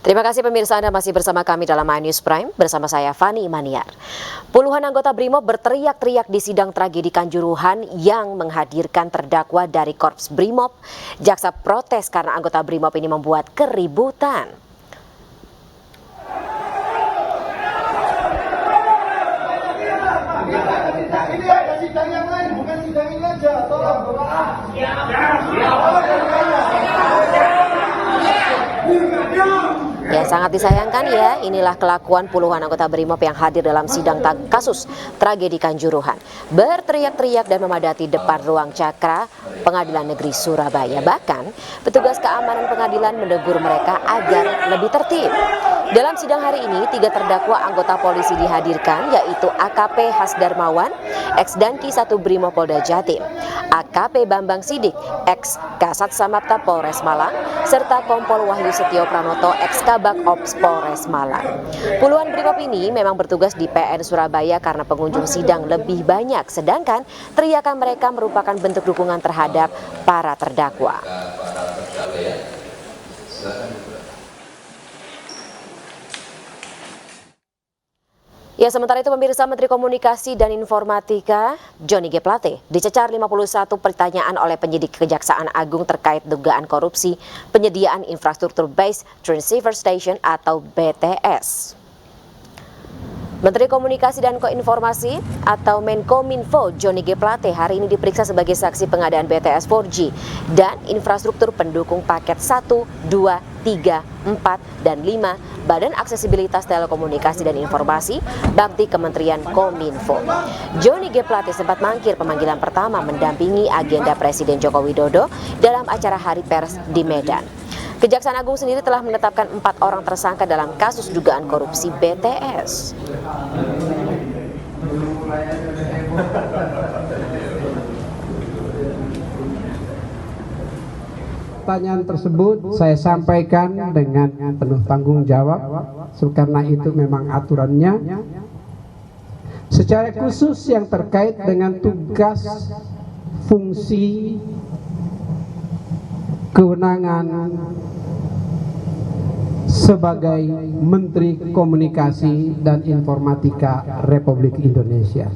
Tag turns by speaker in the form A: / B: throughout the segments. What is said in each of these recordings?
A: Terima kasih pemirsa, Anda masih bersama kami dalam iNews Prime bersama saya Fani Maniar. Puluhan anggota BRIMOB berteriak-teriak di sidang tragedi Kanjuruhan yang menghadirkan terdakwa dari Korps BRIMOB. Jaksa protes karena anggota BRIMOB ini membuat keributan.
B: Sidang yang lain, bukan sidang ini aja, tolong.
A: Ya, sangat disayangkan ya, inilah kelakuan puluhan anggota BRIMOB yang hadir dalam sidang kasus tragedi Kanjuruhan. Berteriak-teriak dan memadati depan ruang cakra Pengadilan Negeri Surabaya. Bahkan, petugas keamanan pengadilan menegur mereka agar lebih tertib. Dalam sidang hari ini, 3 terdakwa anggota polisi dihadirkan, yaitu AKP Hasdarmawan, ex-Danki 1 BRIMOB Polda Jatim, AKP Bambang Sidik, ex-Kasat Samapta Polres Malang, serta Kompol Wahyu Setio Pranoto, ex-Kabak Ops Polres Malang. Puluhan BRIMOB ini memang bertugas di PN Surabaya karena pengunjung sidang lebih banyak, sedangkan teriakan mereka merupakan bentuk dukungan terhadap para terdakwa. Ya, sementara itu pemirsa, Menteri Komunikasi dan Informatika Johnny G. Plate dicecar 51 pertanyaan oleh penyidik Kejaksaan Agung terkait dugaan korupsi penyediaan infrastruktur Base Transceiver Station atau BTS. Menteri Komunikasi dan Informasi atau Menkominfo Johnny G. Plate hari ini diperiksa sebagai saksi pengadaan BTS 4G dan infrastruktur pendukung paket 1, 2, 3, 4, dan 5 Badan Aksesibilitas Telekomunikasi dan Informasi Bakti Kementerian Kominfo. Johnny G. Plate sempat mangkir pemanggilan pertama mendampingi agenda Presiden Joko Widodo dalam acara Hari Pers di Medan. Kejaksaan Agung sendiri telah menetapkan 4 orang tersangka dalam kasus dugaan korupsi BTS.
C: Pertanyaan tersebut saya sampaikan dengan penuh tanggung jawab, karena itu memang aturannya. Secara khusus yang terkait dengan tugas, fungsi, kewenangan sebagai Menteri Komunikasi dan Informatika Republik Indonesia.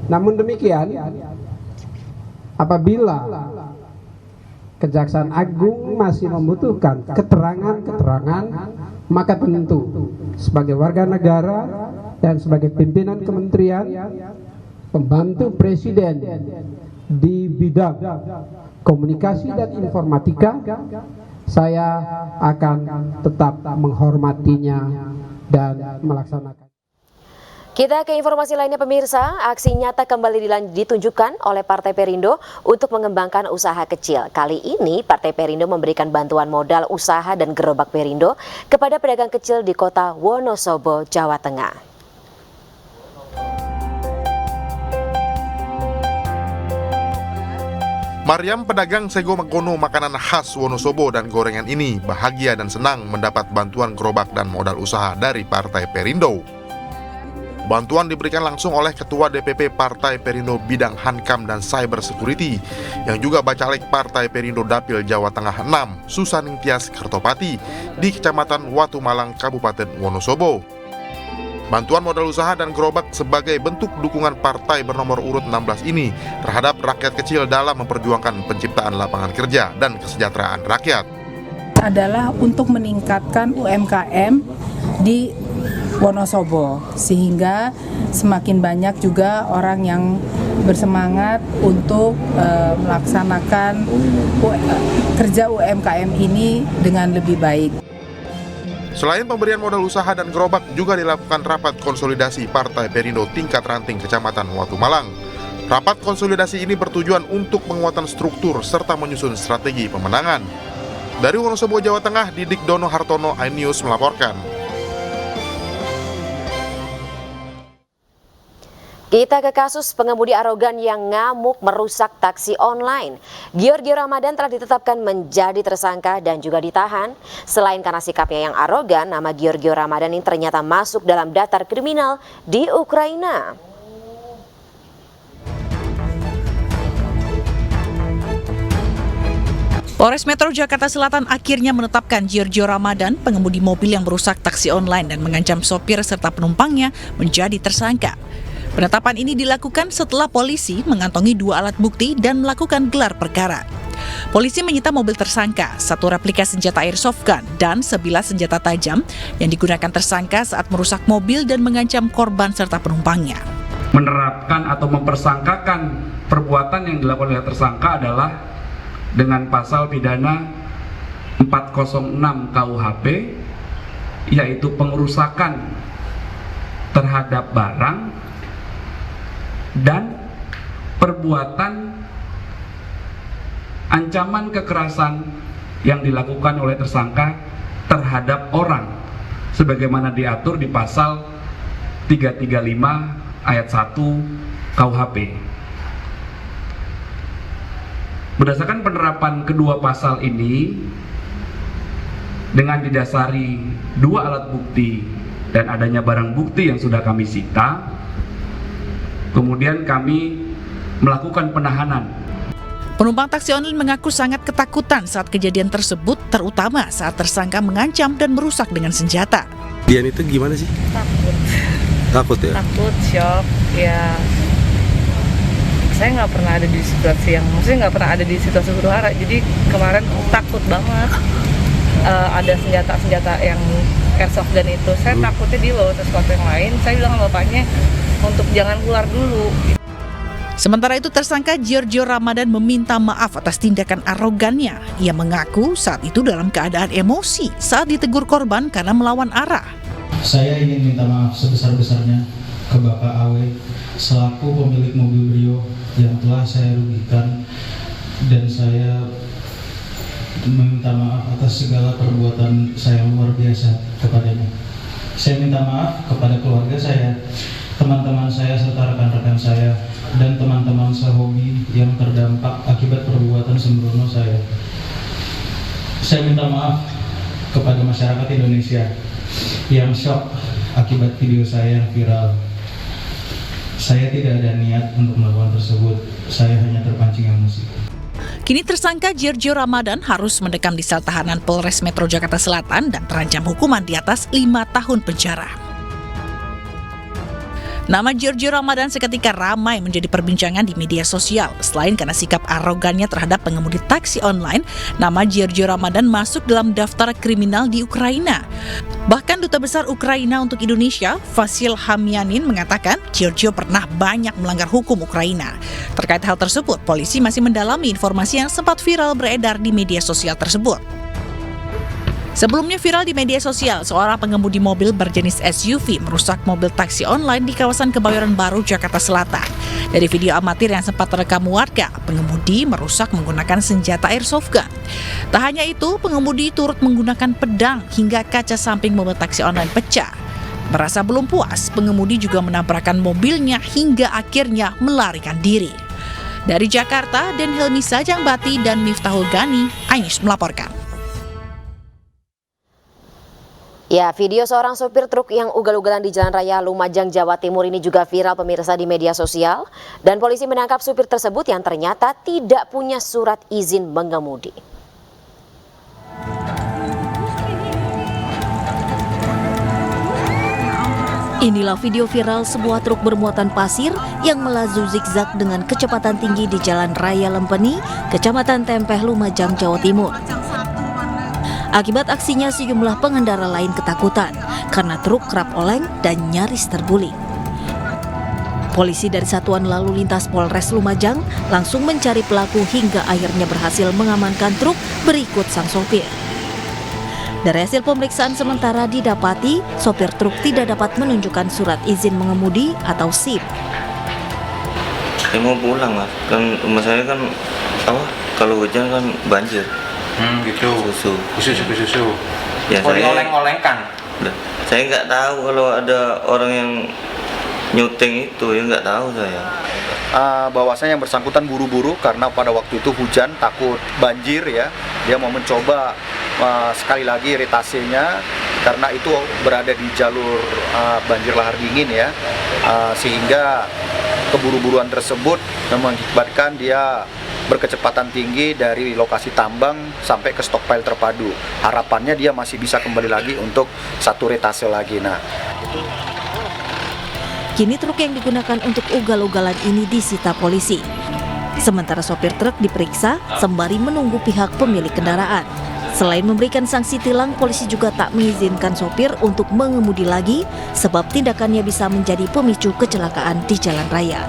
C: Namun demikian, apabila Kejaksaan Agung masih membutuhkan keterangan-keterangan, maka tentu sebagai warga negara dan sebagai pimpinan kementerian, pembantu presiden di bidang komunikasi dan informatika, saya akan tetap menghormatinya dan melaksanakan.
A: Kita ke informasi lainnya pemirsa, aksi nyata kembali ditunjukkan oleh Partai Perindo untuk mengembangkan usaha kecil. Kali ini Partai Perindo memberikan bantuan modal usaha dan gerobak Perindo kepada pedagang kecil di kota Wonosobo, Jawa Tengah.
D: Mariam, pedagang sego mengkono makanan khas Wonosobo dan gorengan ini bahagia dan senang mendapat bantuan gerobak dan modal usaha dari Partai Perindo. Bantuan diberikan langsung oleh Ketua DPP Partai Perindo Bidang Hankam dan Cyber Security yang juga Bacalek Partai Perindo Dapil Jawa Tengah 6, Susaning Tias Kertopati di Kecamatan Watu Malang, Kabupaten Wonosobo. Bantuan modal usaha dan gerobak sebagai bentuk dukungan partai bernomor urut 16 ini terhadap rakyat kecil dalam memperjuangkan penciptaan lapangan kerja dan kesejahteraan rakyat.
E: Adalah untuk meningkatkan UMKM di Wonosobo, sehingga semakin banyak juga orang yang bersemangat untuk melaksanakan kerja UMKM ini dengan lebih baik.
D: Selain pemberian modal usaha dan gerobak, juga dilakukan rapat konsolidasi Partai Perindo tingkat ranting Kecamatan Watu Malang. Rapat konsolidasi ini bertujuan untuk penguatan struktur serta menyusun strategi pemenangan. Dari Wonosobo, Jawa Tengah, Didik Dono Hartono, iNews melaporkan.
A: Kita ke kasus pengemudi arogan yang ngamuk merusak taksi online. Giorgio Ramadan telah ditetapkan menjadi tersangka dan juga ditahan. Selain karena sikapnya yang arogan, nama Giorgio Ramadan ini ternyata masuk dalam daftar kriminal di Ukraina.
F: Polres Metro Jakarta Selatan akhirnya menetapkan Giorgio Ramadan, pengemudi mobil yang merusak taksi online dan mengancam sopir serta penumpangnya, menjadi tersangka. Penetapan ini dilakukan setelah polisi mengantongi 2 alat bukti dan melakukan gelar perkara. Polisi menyita mobil tersangka, 1 replika senjata airsoft gun, dan 11 senjata tajam yang digunakan tersangka saat merusak mobil dan mengancam korban serta penumpangnya.
G: Menerapkan atau mempersangkakan perbuatan yang dilakukan oleh tersangka adalah dengan pasal pidana 406 KUHP, yaitu pengerusakan terhadap barang dan perbuatan ancaman kekerasan yang dilakukan oleh tersangka terhadap orang sebagaimana diatur di pasal 335 ayat 1 KUHP. Berdasarkan penerapan kedua pasal ini, dengan didasari 2 alat bukti dan adanya barang bukti yang sudah kami sita, kemudian kami melakukan penahanan.
F: Penumpang taksi online mengaku sangat ketakutan saat kejadian tersebut, terutama saat tersangka mengancam dan merusak dengan senjata.
H: Dian itu gimana sih? Takut ya?
I: Takut, shock, ya. Saya nggak pernah ada di situasi yang, maksudnya nggak pernah ada di situasi huru hara. Jadi kemarin takut banget. Ada senjata yang airsoft gun itu. Saya takutnya di bawa sesuatu yang lain. Saya bilang sama bapaknya untuk jangan keluar dulu.
F: Sementara itu tersangka Giorgio Ramadan meminta maaf atas tindakan arogannya. Ia mengaku saat itu dalam keadaan emosi saat ditegur korban karena melawan arah.
J: Saya ingin minta maaf sebesar-besarnya ke Bapak Awe selaku pemilik mobil Brio yang telah saya rugikan, dan saya meminta maaf atas segala perbuatan saya luar biasa kepadanya. Saya minta maaf kepada keluarga saya, teman-teman saya serta rekan-rekan saya, dan teman-teman sehobi yang terdampak akibat perbuatan sembrono saya. Saya minta maaf kepada masyarakat Indonesia yang shock akibat video saya yang viral. Saya tidak ada niat untuk melakukan tersebut, saya hanya terpancing emosi.
F: Kini tersangka Giorgio Ramadan harus mendekam di sel tahanan Polres Metro Jakarta Selatan dan terancam hukuman di atas 5 tahun penjara. Nama Giorgio Ramadan seketika ramai menjadi perbincangan di media sosial. Selain karena sikap arogannya terhadap pengemudi taksi online, nama Giorgio Ramadan masuk dalam daftar kriminal di Ukraina. Bahkan Duta Besar Ukraina untuk Indonesia, Vasil Hamyanin, mengatakan Giorgio pernah banyak melanggar hukum Ukraina. Terkait hal tersebut, polisi masih mendalami informasi yang sempat viral beredar di media sosial tersebut. Sebelumnya viral di media sosial, seorang pengemudi mobil berjenis SUV merusak mobil taksi online di kawasan Kebayoran Baru, Jakarta Selatan. Dari video amatir yang sempat terekam warga, pengemudi merusak menggunakan senjata airsoft gun. Tak hanya itu, pengemudi turut menggunakan pedang hingga kaca samping mobil taksi online pecah. Merasa belum puas, pengemudi juga menabrakkan mobilnya hingga akhirnya melarikan diri. Dari Jakarta, Den Helmi Sajangbati dan Miftahul Gani, iNews melaporkan.
A: Ya, video seorang sopir truk yang ugal-ugalan di Jalan Raya Lumajang, Jawa Timur ini juga viral pemirsa di media sosial. Dan polisi menangkap supir tersebut yang ternyata tidak punya surat izin mengemudi.
K: Inilah video viral sebuah truk bermuatan pasir yang melaju zigzag dengan kecepatan tinggi di Jalan Raya Lempeni, Kecamatan Tempeh, Lumajang, Jawa Timur. Akibat aksinya, sejumlah pengendara lain ketakutan karena truk kerap oleng dan nyaris terguling. Polisi dari Satuan Lalu Lintas Polres Lumajang langsung mencari pelaku hingga akhirnya berhasil mengamankan truk berikut sang sopir. Dari hasil pemeriksaan sementara didapati, sopir truk tidak dapat menunjukkan surat izin mengemudi atau SIM.
L: Saya mau pulang, Mas. Kan rumah saya kan kalau hujan kan banjir.
M: Gitu. Susu.
L: Ya, saya oleng-olengkan. Saya nggak tahu kalau ada orang yang nyuting itu, ya nggak tahu saya.
N: Bahwasanya yang bersangkutan buru-buru karena pada waktu itu hujan, takut banjir ya. Dia mau mencoba sekali lagi iritasinya karena itu berada di jalur banjir lahar dingin ya. Sehingga keburu-buruan tersebut mengakibatkan dia berkecepatan tinggi dari lokasi tambang sampai ke stockpile terpadu. Harapannya dia masih bisa kembali lagi untuk satu retase lagi. Nah,
K: Kini truk yang digunakan untuk ugal-ugalan ini disita polisi. Sementara sopir truk diperiksa sembari menunggu pihak pemilik kendaraan. Selain memberikan sanksi tilang, polisi juga tak mengizinkan sopir untuk mengemudi lagi sebab tindakannya bisa menjadi pemicu kecelakaan di jalan raya.